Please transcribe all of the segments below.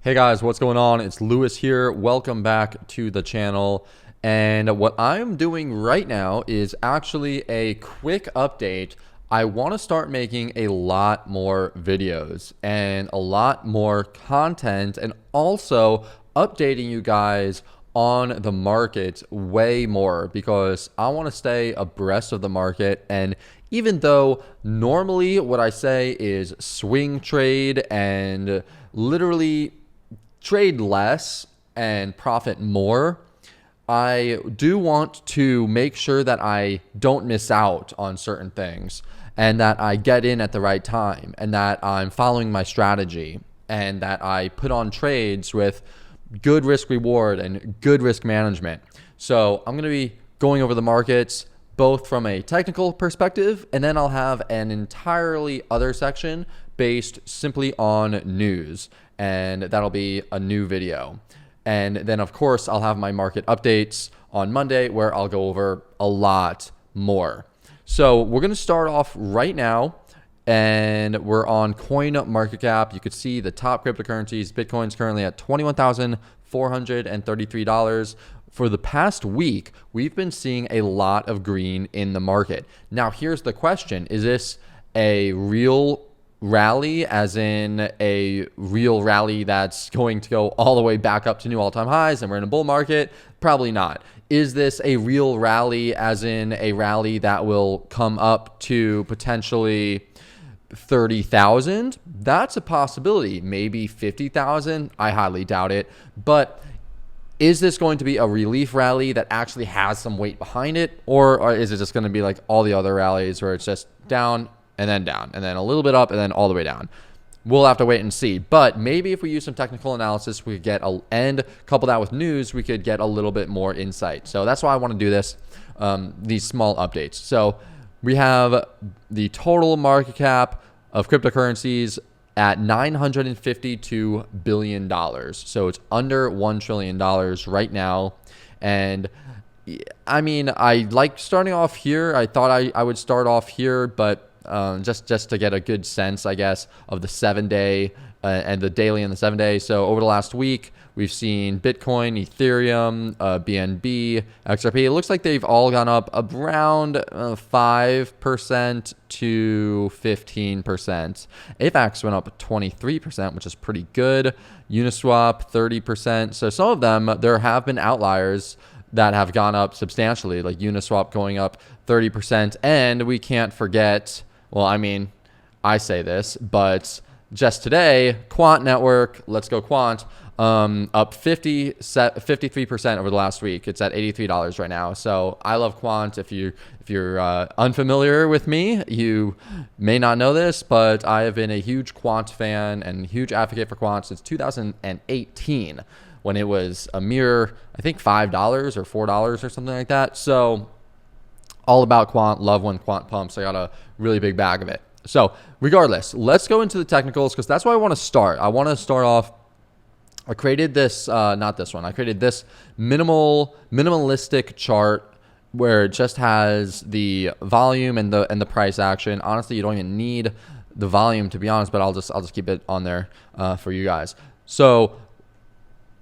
Hey guys, what's going on? It's Lewis here. Welcome back to the channel. And what I'm doing right now is actually a quick update. I want to start making a lot more videos and a lot more content, and also updating you guys on the market way more, because I want to stay abreast of the market. And even though normally what I say is swing trade and literally trade less and profit more, I do want to make sure that I don't miss out on certain things, and that I get in at the right time, and that I'm following my strategy, and that I put on trades with good risk reward and good risk management. So I'm going to be going over the markets both from a technical perspective, and then I'll have an entirely other section based simply on news, and that'll be a new video. And then of course I'll have my market updates on Monday, where I'll go over a lot more. So we're going to start off right now, and we're on CoinMarketCap. You could see the top cryptocurrencies. Bitcoin's currently at $21,433. For the past week, we've been seeing a lot of green in the market. Now, here's the question. Is this a real rally, as in a real rally that's going to go all the way back up to new all-time highs and we're in a bull market? Probably not. Is this a real rally, as in a rally that will come up to potentially 30,000? That's a possibility. Maybe 50,000. I highly doubt it. But is this going to be a relief rally that actually has some weight behind it? Or is it just going to be like all the other rallies, where it's just down and then a little bit up and then all the way down? We'll have to wait and see. But maybe if we use some technical analysis, we could get and couple that with news, we could get a little bit more insight. So that's why I want to do this, these small updates. So we have the total market cap of cryptocurrencies at $952 billion. So it's under $1 trillion right now. And I mean, I like starting off here. I thought I would start off here, but just to get a good sense, I guess, of the 7-day and the daily and the 7-day. So over the last week, we've seen Bitcoin, Ethereum, BNB, XRP. It looks like they've all gone up around 5% to 15%. AVAX went up 23%, which is pretty good. Uniswap, 30%. So some of them, there have been outliers that have gone up substantially, like Uniswap going up 30%. And we can't forget, well, I mean, I say this, but just today, Quant Network, let's go Quant, up 53% over the last week. It's at $83 right now. So I love Quant. If you're unfamiliar with me, you may not know this, but I have been a huge Quant fan and huge advocate for Quant since 2018, when it was a mere, I think, $5 or $4 or something like that. So all about Quant. Love when Quant pumps. I got a really big bag of it. So regardless, let's go into the technicals, because that's where I want to start. I want to start off. I created this, not this one. I created this minimalistic chart where it just has the volume and the price action. Honestly, you don't even need the volume, to be honest, but I'll just keep it on there for you guys. So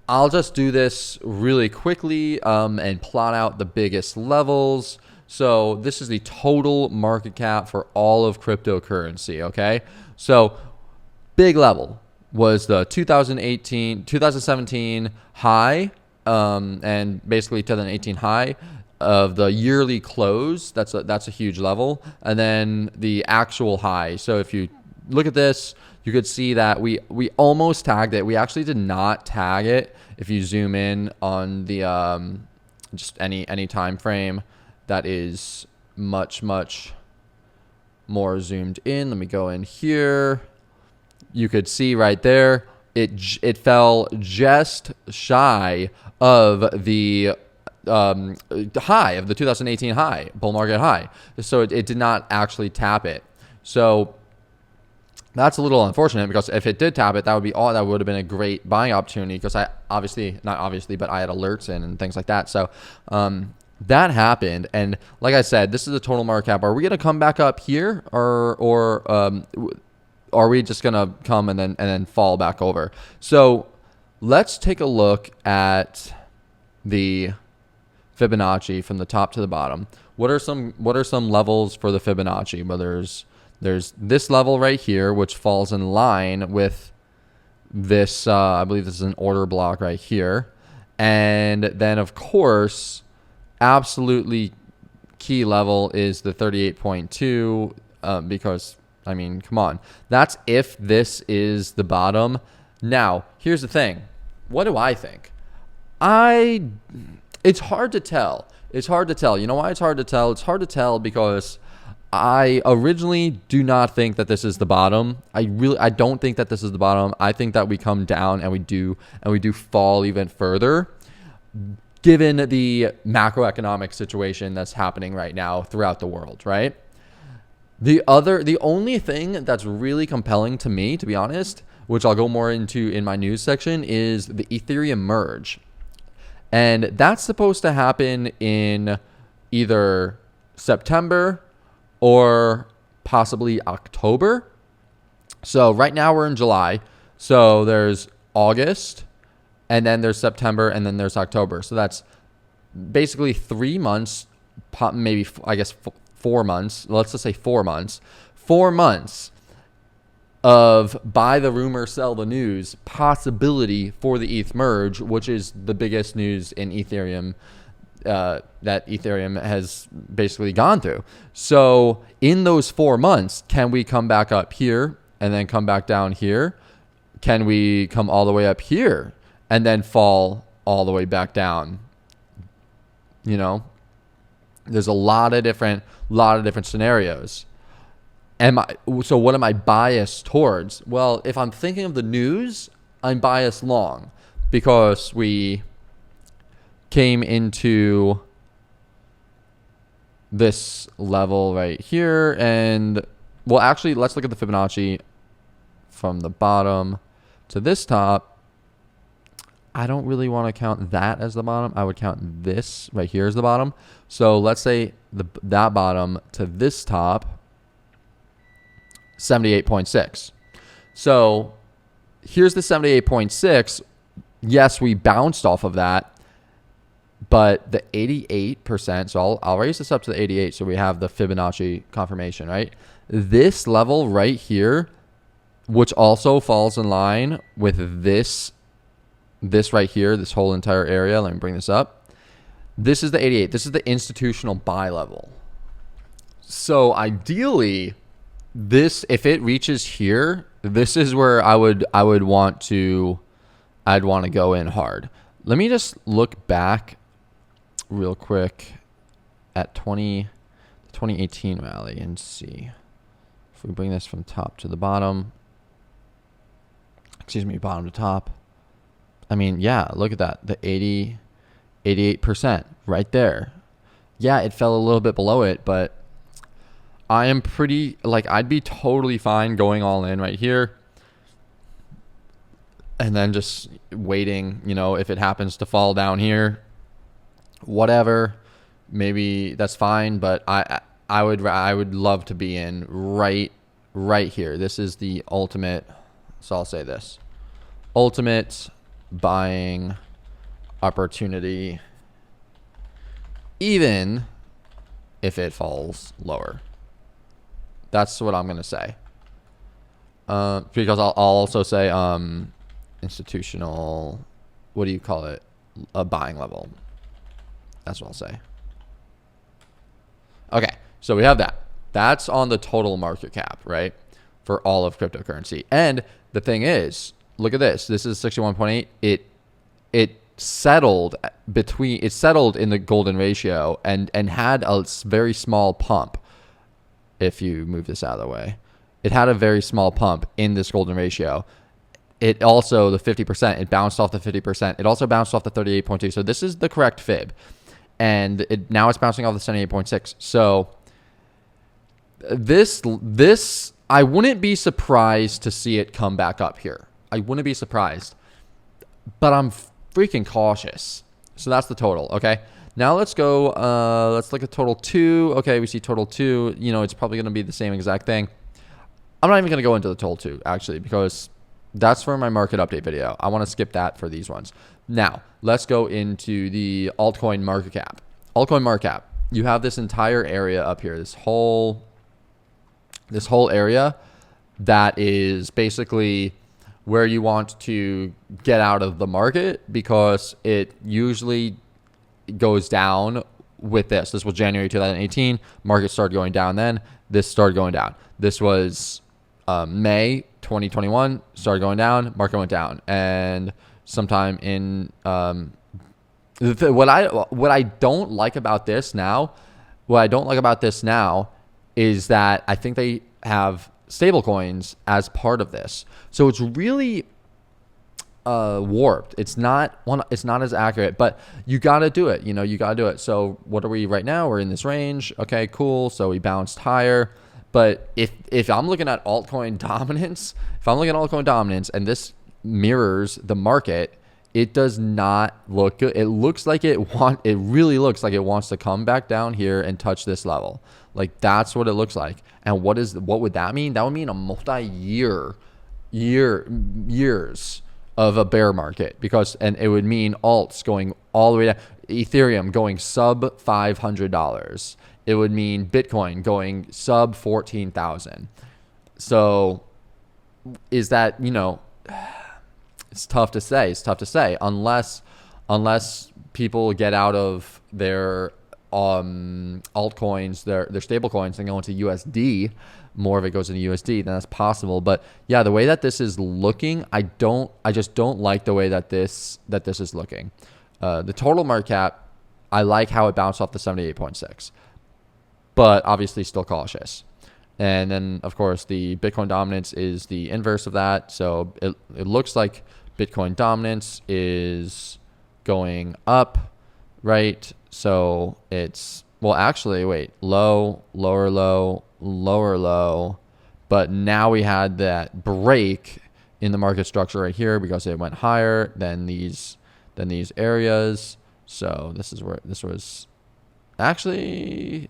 I'll just do this really quickly and plot out the biggest levels. So this is the total market cap for all of cryptocurrency, okay? So big level was the 2017 high, and basically 2018 high of the yearly close. That's a huge level. And then the actual high. So if you look at this, you could see that we almost tagged it. We actually did not tag it. If you zoom in on the just any time frame that is much more zoomed in. Let me go in here. You could see right there, it fell just shy of the high of the 2018 high, bull market high. So it did not actually tap it. So that's a little unfortunate, because if it did tap it, that would have been a great buying opportunity, because I not obviously, but I had alerts in and things like that. So that happened. And like I said, this is the total market cap. Are we going to come back up here, or are we just going to come and then fall back over? So let's take a look at the Fibonacci from the top to the bottom. What are some levels for the Fibonacci? Well, there's this level right here, which falls in line with this. I believe this is an order block right here, and then of course, absolutely key level is the 38.2 because I mean, come on, that's if this is the bottom. Now, here's the thing. What do I think? It's hard to tell. It's hard to tell. You know why it's hard to tell? It's hard to tell because I originally do not think that this is the bottom. I don't think that this is the bottom. I think that we come down and we do fall even further, given the macroeconomic situation that's happening right now throughout the world, right? The only thing that's really compelling to me, to be honest, which I'll go more into in my news section, is the Ethereum merge. And that's supposed to happen in either September or possibly October. So right now we're in July. So there's August, and then there's September, and then there's October. So that's basically 3 months, maybe, I guess, 4 months. Let's just say 4 months. 4 months of buy the rumor, sell the news possibility for the ETH merge, which is the biggest news in Ethereum that Ethereum has basically gone through. So in those 4 months, can we come back up here and then come back down here? Can we come all the way up here and then fall all the way back down? You know, there's a lot of different scenarios. So what am I biased towards? Well, if I'm thinking of the news, I'm biased long because we came into this level right here. And well, actually, let's look at the Fibonacci from the bottom to this top. I don't really want to count that as the bottom. I would count this right here as the bottom. So let's say that bottom to this top, 78.6. So here's the 78.6. Yes, we bounced off of that, but the 88%, so I'll raise this up to the 88 so we have the Fibonacci confirmation, right? This level right here, which also falls in line with this right here, this whole entire area. Let me bring this up. This is the 88. This is the institutional buy level. So ideally, if it reaches here, this is where I'd want to go in hard. Let me just look back real quick at 2018 rally and see if we bring this from top to the bottom. Excuse me, bottom to top. I mean, yeah, look at that. The 88% right there. Yeah, it fell a little bit below it, but I am pretty, I'd be totally fine going all in right here and then just waiting, if it happens to fall down here, whatever, maybe that's fine. But I would love to be in right here. This is the ultimate. So I'll say this, ultimate buying opportunity, even if it falls lower. That's what I'm going to say. Because I'll also say institutional, what do you call it? A buying level. That's what I'll say. Okay, so we have that. That's on the total market cap, right? For all of cryptocurrency. And the thing is, look at this. This is 61.8. It settled in the golden ratio and had a very small pump. If you move this out of the way, it had a very small pump in this golden ratio. It also, the 50%, it bounced off the 50%. It also bounced off the 38.2. So this is the correct fib. And now it's bouncing off the 78.6. So this, I wouldn't be surprised to see it come back up here. I wouldn't be surprised. But I'm freaking cautious. So that's the total, okay? Now let's go, let's look at total 2. Okay, we see total 2. It's probably going to be the same exact thing. I'm not even going to go into the total 2, actually, because that's for my market update video. I want to skip that for these ones. Now, let's go into the altcoin market cap. Altcoin market cap. You have this entire area up here, this whole area that is basically where you want to get out of the market, because it usually goes down with this. This was January 2018. Market started going down then. This started going down. This was May 2021, started going down. Market went down. And sometime in what I don't like about this now, is that I think they have stable coins as part of this. So it's really warped. It's not as accurate, but you got to do it. You got to do it. So what are we right now? We're in this range. Okay, cool. So we bounced higher. But if I'm looking at altcoin dominance, and this mirrors the market, it does not look good. It really looks like it wants to come back down here and touch this level. Like, that's what it looks like. And what would that mean? That would mean a years of a bear market, and it would mean alts going all the way down, Ethereum going sub $500. It would mean Bitcoin going sub 14,000. So is that, it's tough to say unless people get out of their altcoins, their stable coins, and go into USD. More of it goes into USD, then that's possible. But yeah, the way that this is looking, I just don't like the way that this is looking. The total market cap, I like how it bounced off the 78.6, but obviously still cautious. And then of course the Bitcoin dominance is the inverse of that. So it looks like Bitcoin dominance is going up, right? So it's, well, actually, wait, low, lower, low, lower, low. But now we had that break in the market structure right here because it went higher than these areas. So this is where this was actually,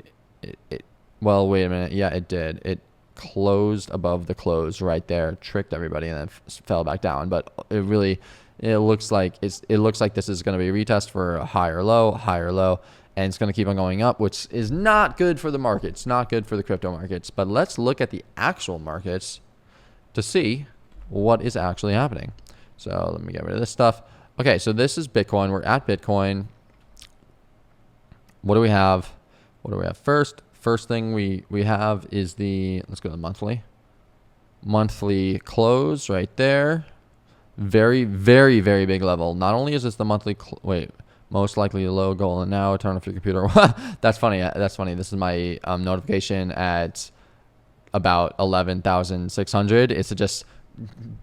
well, wait a minute. Yeah, it did. It closed above the close right there, tricked everybody, and then fell back down. But it looks like this is going to be a retest for a higher low, and it's going to keep on going up, which is not good for the markets, not good for the crypto markets. But let's look at the actual markets to see what is actually happening. So let me get rid of this stuff. Okay, so this is Bitcoin. We're at Bitcoin. What do we have? First thing we have is let's go to the monthly close right there. Very, very, very big level. Not only is this the monthly, most likely low goal, and now turn off your computer. That's funny. This is my notification at about 11,600. It's to just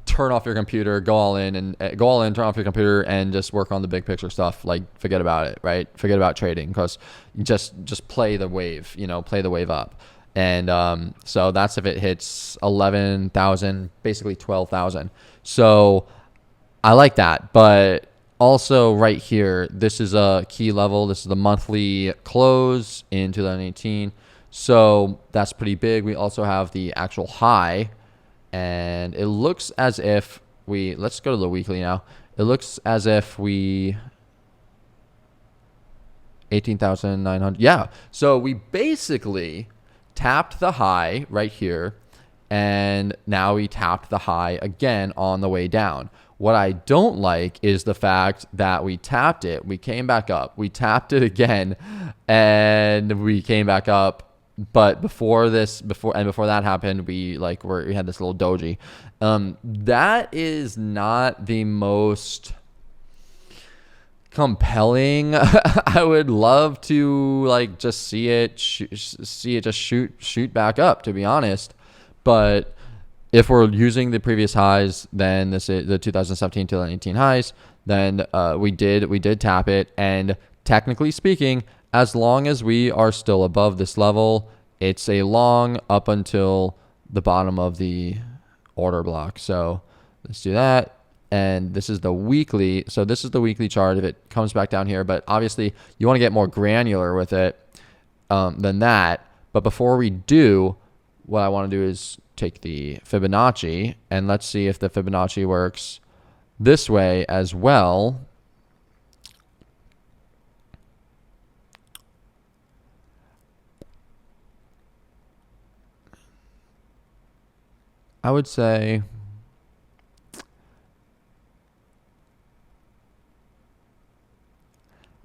turn off your computer, turn off your computer, and just work on the big picture stuff. Like, forget about it, right? Forget about trading, because just play the wave, play the wave up. And so that's if it hits 11,000, basically 12,000. So I like that. But also right here, this is a key level. This is the monthly close in 2018. So that's pretty big. We also have the actual high. And it looks as if let's go to the weekly now. It looks as if 18,900. Yeah. So we basically tapped the high right here, and now we tapped the high again on the way down. What I don't like is the fact that we tapped it, we came back up, we tapped it again, and we came back up. But before that happened, we had this little doji. That is not the most compelling. I would love to just see it just shoot back up, to be honest. But if we're using the previous highs, then this is the 2017 2018 highs, then we did tap it. And technically speaking, as long as we are still above this level, it's a long up until the bottom of the order block. So let's do that. And this is the weekly. So this is the weekly chart if it comes back down here. But obviously, you want to get more granular with it than that. But before we do, what I want to do is take the Fibonacci, and let's see if the Fibonacci works this way as well. I would say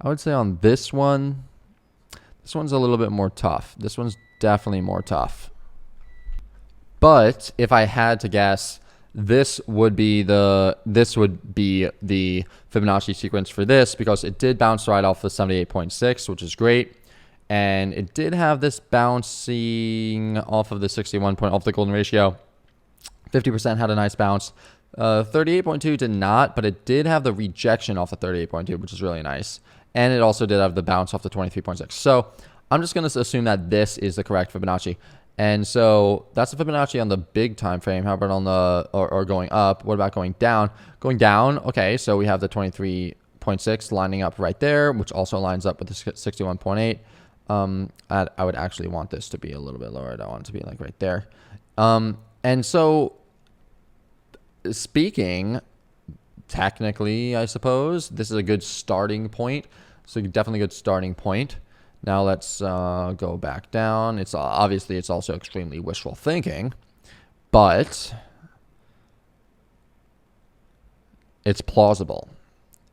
on this one's a little bit more tough. This one's definitely more tough. But if I had to guess, this would be the Fibonacci sequence for this, because it did bounce right off the 78.6, which is great. And it did have this bouncing off of the 61 point off the golden ratio. 50% had a nice bounce. 38.2 did not, but it did have the rejection off the 38.2, which is really nice. And it also did have the bounce off the 23.6. So I'm just going to assume that this is the correct Fibonacci. And so that's the Fibonacci on the big time frame. How about on the, or going up? What about going down? Going down, okay, so we have the 23.6 lining up right there, which also lines up with the 61.8. I would actually want this to be a little bit lower. I don't want it to be like right there. And so speaking, technically, I suppose, this is a good starting point. So definitely a good starting point. Now let's go back down. It's obviously, it's also extremely wishful thinking, but it's plausible.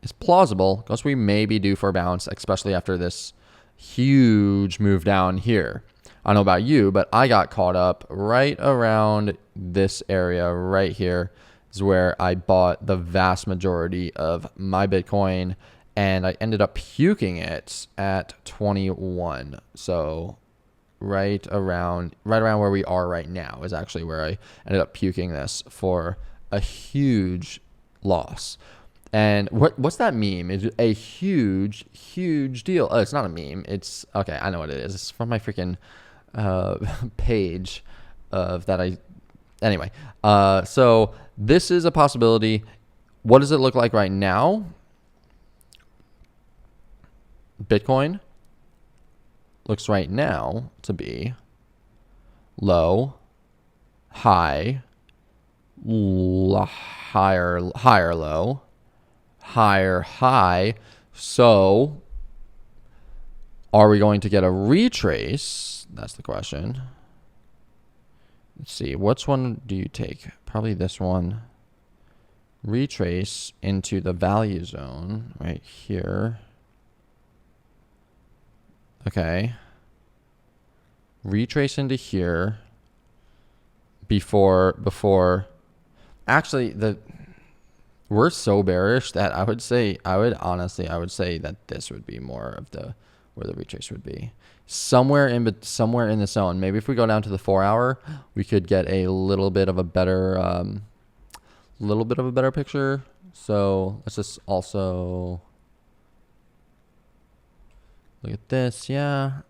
It's plausible because we may be due for a bounce, especially after this huge move down here. I don't know about you, but I got caught up right around this area right here is where I bought the vast majority of my Bitcoin, and I ended up puking it at 21. So right around where we are right now is actually where I ended up puking this for a huge loss. And what's that meme? It's a huge deal. Oh, it's not a meme. It's okay. I know what it is. It's from my freaking page of that anyway. So this is a possibility. What does it look like right now? Bitcoin looks right now to be low, high, higher low, higher high. So are we going to get a retrace? That's the question. Let's see. Which one do you take? Probably this one. Retrace into the value zone right here. Okay. Retrace into here before actually we're so bearish that I would say that this would be more of where the retrace would be. Somewhere in the zone. Maybe if we go down to the 4 hour, we could get a little bit of a better picture. So let's just also look at this. Yeah.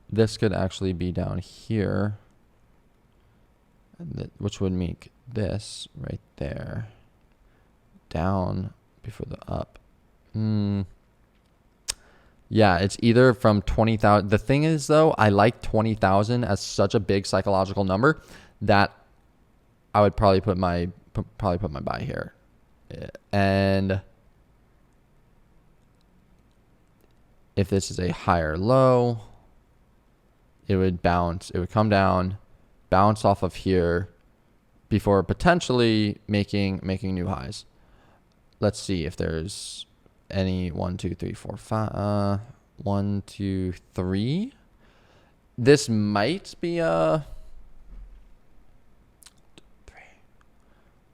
This could actually be down here, which would make this right there down before the up. Yeah, it's either from 20,000. The thing is, though, I like 20,000 as such a big psychological number that I would probably put my buy here. And if this is a higher low, it would bounce. It would come down, bounce off of here before potentially making new highs. Let's see if there's any 1, 2, 3, 4, 5. 1, 2, 3. This might be a 3,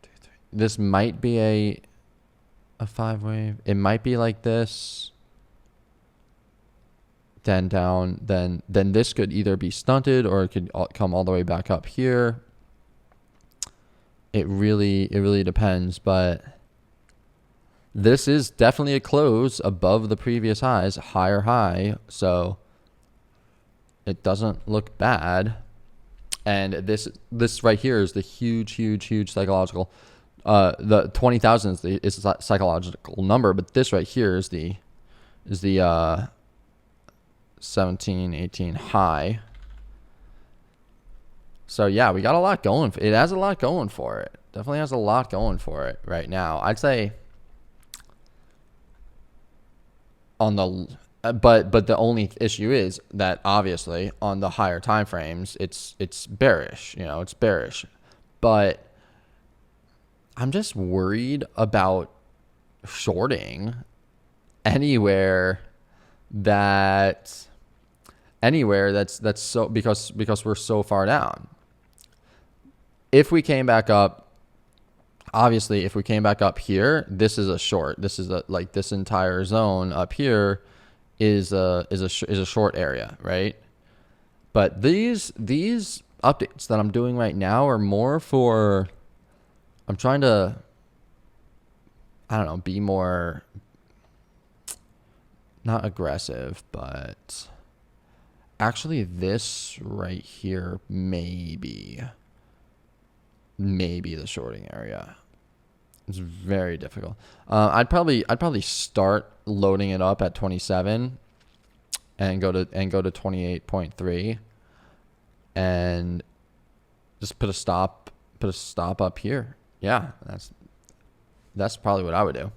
2, 3. This might be a 5 wave. It might be like this. Then down. Then this could either be stunted or it could come all the way back up here. It really depends, but this is definitely a close above the previous highs, higher high, so it doesn't look bad. And this right here is the huge psychological. The 20,000 is a psychological number, but this right here is the 17, 18 high. So yeah, we got a lot going. It has a lot going for it. Definitely has a lot going for it right now. I'd say on the but the only issue is that obviously on the higher time frames it's bearish, it's bearish. But I'm just worried about shorting anywhere that that's so because we're so far down. If we came back up, obviously if we came back up here, this is a short. This is like this entire zone up here is a short area, right? But these updates that I'm doing right now are more for, I'm trying to, I don't know, be more, not aggressive, but actually this right here maybe the shorting area. It's very difficult. I'd probably start loading it up at 27 and go to 28.3 and just put a stop up here. Yeah, that's probably what I would do.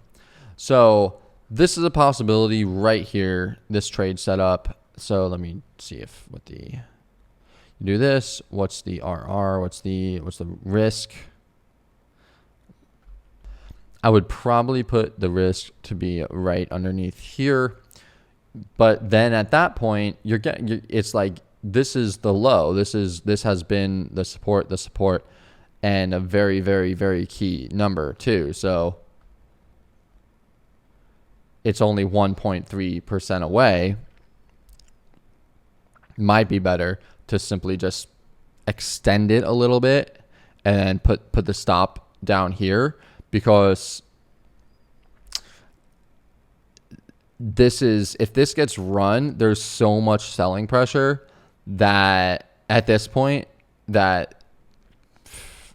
So this is a possibility right here, this trade setup. So let me see you do this. What's the RR? What's the risk? I would probably put the risk to be right underneath here. But then at that point, it's like, this is the low. This has been the support, and a very, very, very key number too. So it's only 1.3% away. Might be better to simply just extend it a little bit and put the stop down here, because if this gets run, there's so much selling pressure that at this point that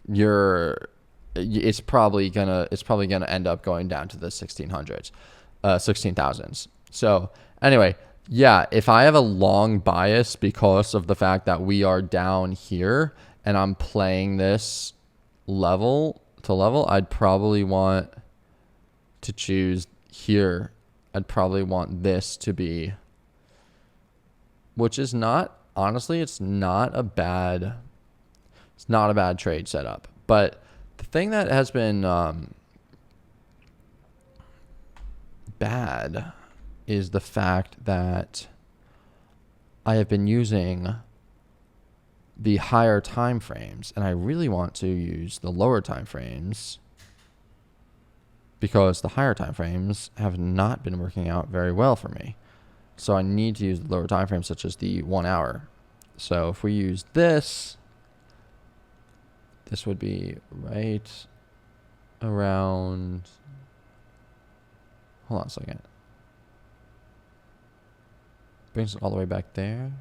it's probably gonna end up going down to the 16,000s. So anyway, yeah, if I have a long bias because of the fact that we are down here and I'm playing this level to level, I'd probably want to choose here. I'd probably want this to be, which is not, honestly, it's not a bad trade setup. But the thing that has been bad is the fact that I have been using the higher time frames, and I really want to use the lower time frames, because the higher time frames have not been working out very well for me. So I need to use the lower time frames, such as the 1 hour. So if we use this would be right around, hold on a second. Brings it all the way back there.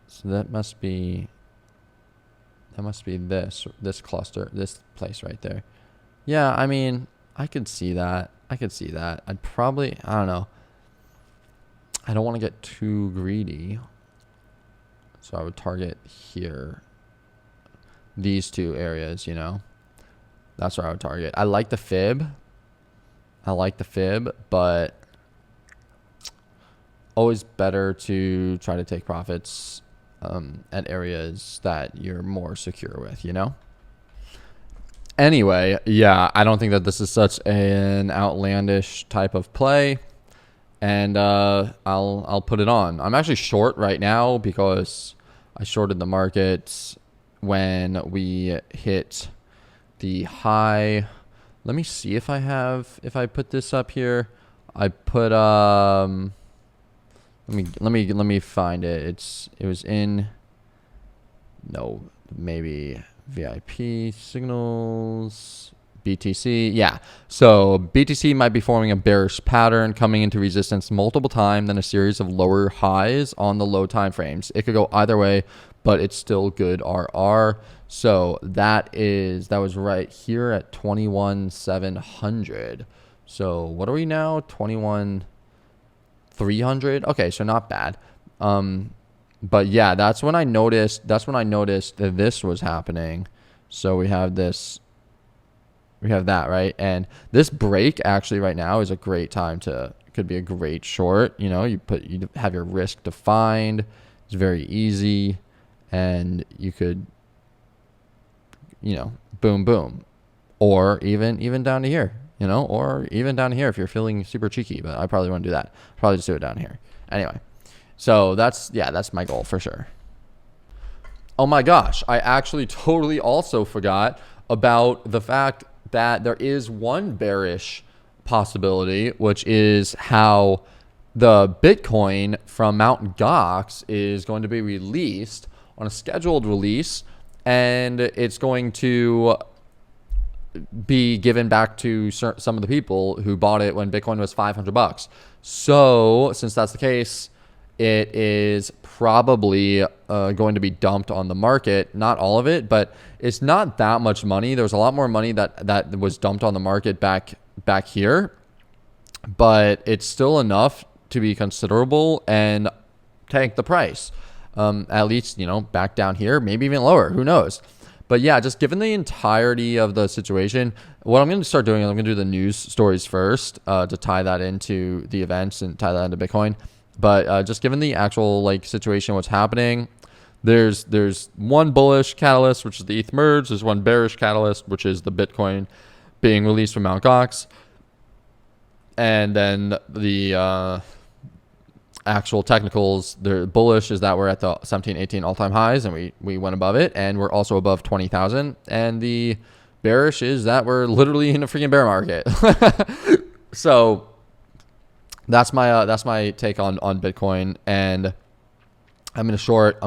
So that must be this cluster, this place right there. Yeah, I mean, I could see that. I'd probably, I don't know. I don't want to get too greedy. So I would target here. These two areas, That's where I would target. I like the fib, but always better to try to take profits at areas that you're more secure with, Anyway, yeah, I don't think that this is such an outlandish type of play, and I'll put it on. I'm actually short right now because I shorted the market when we hit the high. Let me see if I put this up here. I put let me find it. It was in, no, maybe VIP signals, BTC. Yeah. So BTC might be forming a bearish pattern, coming into resistance multiple times, then a series of lower highs on the low time frames. It could go either way, but it's still good RR. So that was right here at 21,700. So what are we now? 21,300. Okay, so not bad. But yeah, that's when I noticed that this was happening. So we have this, we have that, right? And this break actually right now is a great time to, could be a great short. You know, you have your risk defined. It's very easy, and you could, boom, boom, or even down to here, or even down here if you're feeling super cheeky. But I probably wouldn't do that. Probably just do it down here. Anyway, so that's my goal for sure. Oh my gosh, I actually totally also forgot about the fact that there is one bearish possibility, which is how the Bitcoin from Mt. Gox is going to be released on a scheduled release, and it's going to be given back to some of the people who bought it when Bitcoin was $500. So since that's the case, it is probably going to be dumped on the market. Not all of it, but it's not that much money. There's a lot more money that was dumped on the market back here, but it's still enough to be considerable and tank the price. At least, back down here, maybe even lower. Who knows? But yeah, just given the entirety of the situation, what I'm going to start doing is I'm going to do the news stories first to tie that into the events and tie that into Bitcoin. But just given the actual situation, what's happening, there's one bullish catalyst, which is the ETH merge. There's one bearish catalyst, which is the Bitcoin being released from Mt. Gox. And then the actual technicals, the bullish is that we're at the 1718 all-time highs, and we went above it, and we're also above 20,000. And the bearish is that we're literally in a freaking bear market. So that's my take on Bitcoin, and I'm gonna short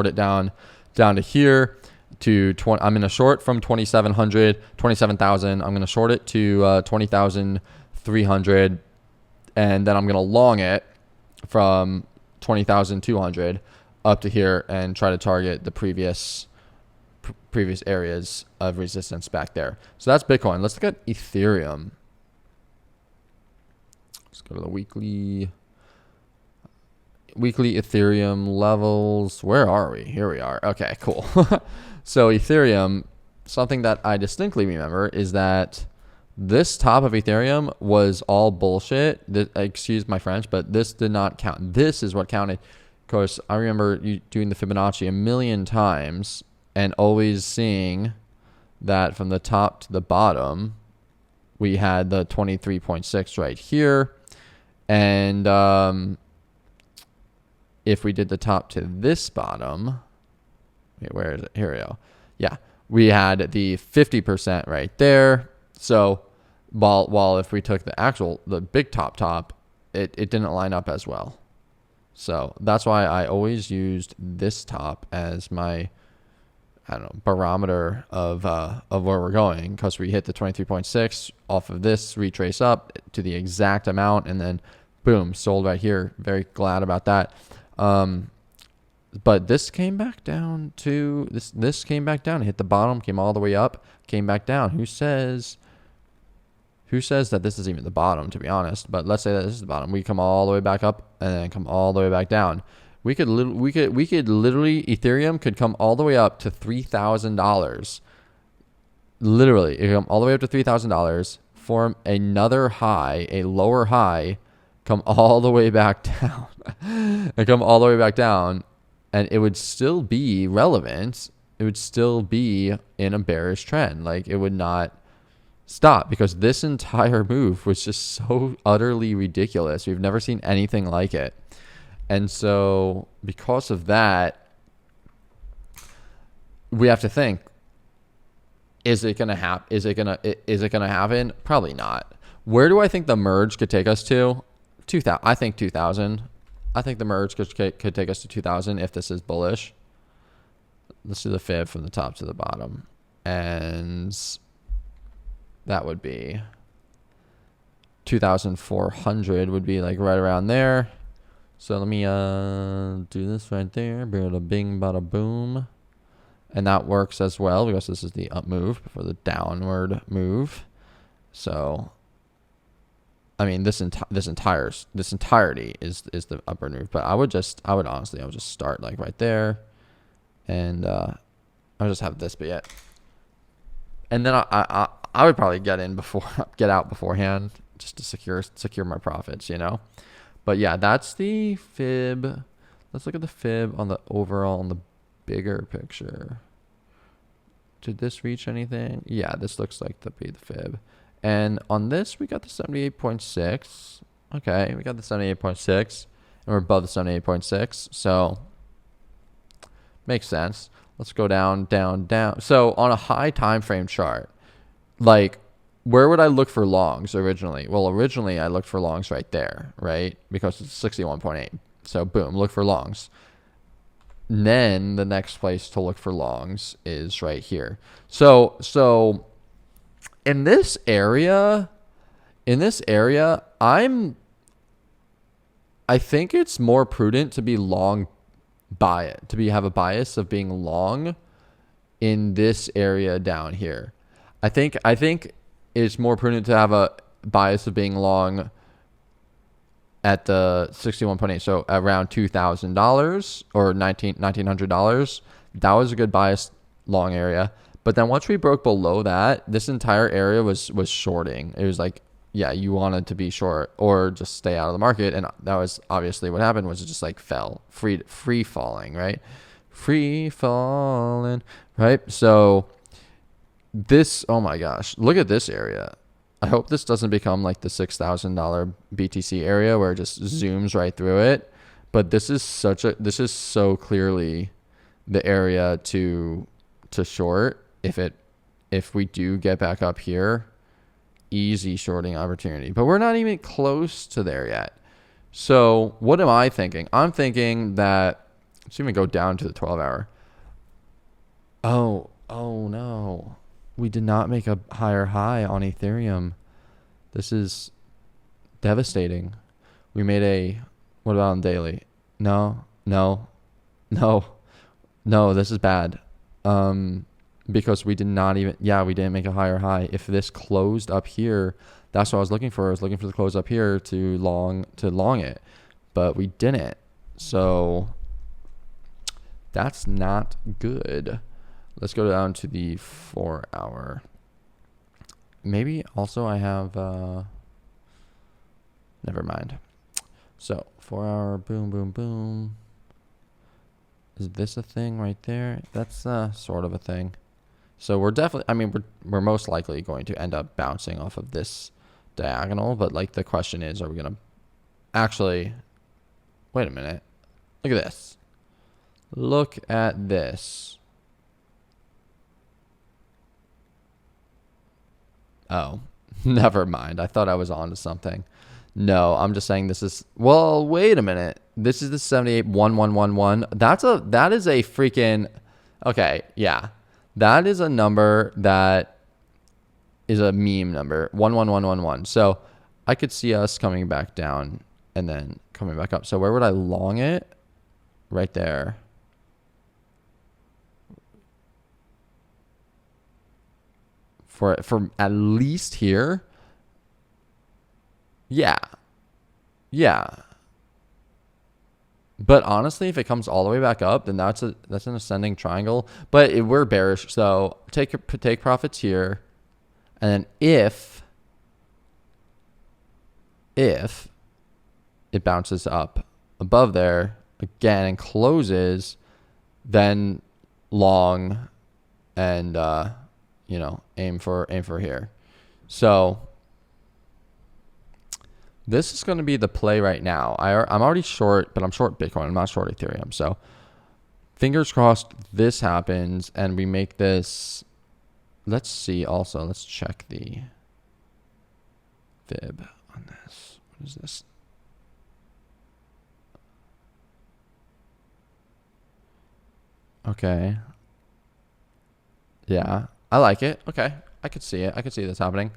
it down to here to 20. I'm gonna short from 27,000. I'm gonna short it to 20,300, and then I'm gonna long it from 20,200 up to here and try to target the previous areas of resistance back there. So that's Bitcoin. Let's look at Ethereum. Let's go to the weekly Ethereum levels. Where are we? Here we are. Okay, cool. So Ethereum, something that I distinctly remember is that this top of Ethereum was all bullshit. Excuse my French, but this did not count. This is what counted. Of course, I remember you doing the Fibonacci a million times and always seeing that from the top to the bottom, we had the 23.6 right here. And if we did the top to this bottom, wait, where is it? Here we go. Yeah, we had the 50% right there. So while if we took the big top, it didn't line up as well. So that's why I always used this top as my, I don't know, barometer of where we're going, because we hit the 23.6 off of this, retrace up to the exact amount, and then boom, sold right here. Very glad about that. But this came back down to this came back down, hit the bottom, came all the way up, came back down. Who says that this is even the bottom, to be honest? But let's say that this is the bottom. We come all the way back up and then come all the way back down. We could literally, Ethereum could come all the way up to $3,000. Literally, it could come all the way up to $3,000, form another high, a lower high, come all the way back down, and come all the way back down, and it would still be relevant. It would still be in a bearish trend. It would not stop, because this entire move was just so utterly ridiculous. We've never seen anything like it. And so because of that, we have to think, is it going to happen? Is it going to happen? Probably not. Where do I think the merge could take us to? 2,000. I think 2,000. I think the merge could take us to 2,000 if this is bullish. Let's do the fib from the top to the bottom. And that would be 2,400 would be right around there. So let me do this right there. Bada bing, bada boom. And that works as well, because this is the up move before the downward move. So I mean, this entirety is the upward move. But I would honestly just start like right there, and I would just have this be it. And then I would probably get out beforehand just to secure my profits, you know. But yeah, that's the fib. Let's look at the fib on the overall, on the bigger picture. Did this reach anything? Yeah, this looks like the fib. And on this, we got the 78.6. Okay, we got the 78.6, and we're above the 78.6. So makes sense. Let's go down, down, down. So on a high time frame chart, like, where would I look for longs originally? Well, originally I looked for longs right there, right? Because it's 61.8. So boom, look for longs. And then the next place to look for longs is right here. So in this area, I think it's more prudent to be long have a bias of being long in this area down here. I think it's more prudent to have a bias of being long at the 61.8, so around $2,000 or $1,900. That was a good bias long area. But then once we broke below that, this entire area was shorting. It was like, yeah, you wanted to be short or just stay out of the market, and that was obviously what happened. Was it just like fell, free falling, right? Free falling, right? So this, oh my gosh, look at this area. I hope this doesn't become like the $6,000 BTC area where it just zooms right through it. But this is so clearly the area to short. If we do get back up here, easy shorting opportunity. But we're not even close to there yet. So what am I thinking? I'm thinking that, let's even go down to the 12-hour. Oh no. We did not make a higher high on Ethereum. This is devastating. We made what about on daily? No, this is bad. Because we didn't make a higher high. If this closed up here, that's what I was looking for. I was looking for the close up here to long it, but we didn't. So that's not good. Let's go down to the 4-hour. Maybe also I have, never mind. So 4-hour, boom, boom, boom. Is this a thing right there? That's sort of a thing. So we're definitely, we're most likely going to end up bouncing off of this diagonal, but like the question is, are we going to actually, wait a minute. Look at this. Look at this. Oh, never mind. I thought I was onto something. No, I'm just saying this is, well, wait a minute. This is the 781111. That is a freaking, okay, yeah. That is a number that is a meme number, 11111. So I could see us coming back down and then coming back up. So where would I long it? Right there. For at least here. Yeah. But honestly, if it comes all the way back up, then that's an ascending triangle. But we're bearish, so take profits here, and then if it bounces up above there again and closes, then long, and aim for here. So this is going to be the play right now. I'm already short, but I'm short Bitcoin. I'm not short Ethereum. So fingers crossed this happens and we make this. Let's see also. Let's check the fib on this. What is this? Okay. Yeah, I like it. Okay. I could see it. I could see this happening.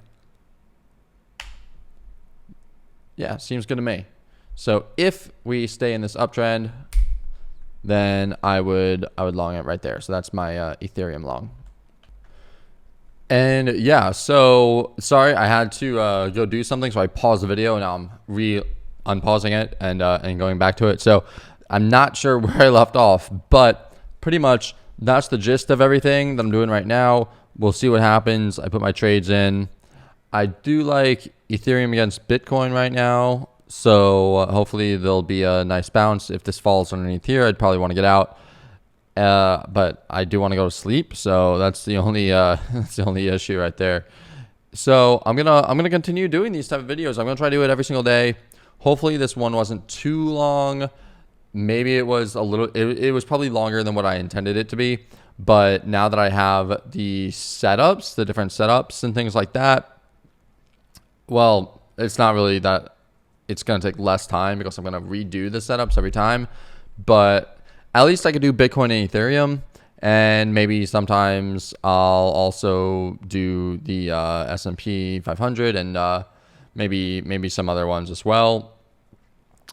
Yeah, seems good to me. So if we stay in this uptrend, then I would long it right there. So that's my Ethereum long. And yeah, so sorry, I had to go do something, so I paused the video, and now I'm unpausing it and going back to it. So I'm not sure where I left off, but pretty much that's the gist of everything that I'm doing right now. We'll see what happens. I put my trades in. I do like Ethereum against Bitcoin right now, so hopefully there'll be a nice bounce. If this falls underneath here, I'd probably want to get out. But I do want to go to sleep, so that's the only that's the only issue right there. So I'm gonna continue doing these type of videos. I'm gonna try to do it every single day. Hopefully this one wasn't too long. Maybe it was a little. It was probably longer than what I intended it to be. But now that I have the setups, the different setups and things like that, well, it's not really that. It's gonna take less time because I'm gonna redo the setups every time. But at least I could do Bitcoin and Ethereum, and maybe sometimes I'll also do the S&P 500 and maybe some other ones as well,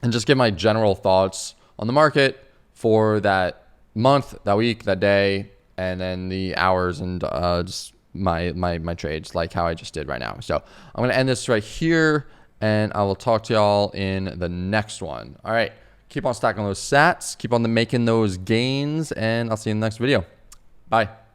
and just give my general thoughts on the market for that month, that week, that day, and then the hours and just my trades, like how I just did right now. So I'm gonna end this right here, and I will talk to y'all in the next one. All right. Keep on stacking those sats, keep on making those gains, and I'll see you in the next video. Bye.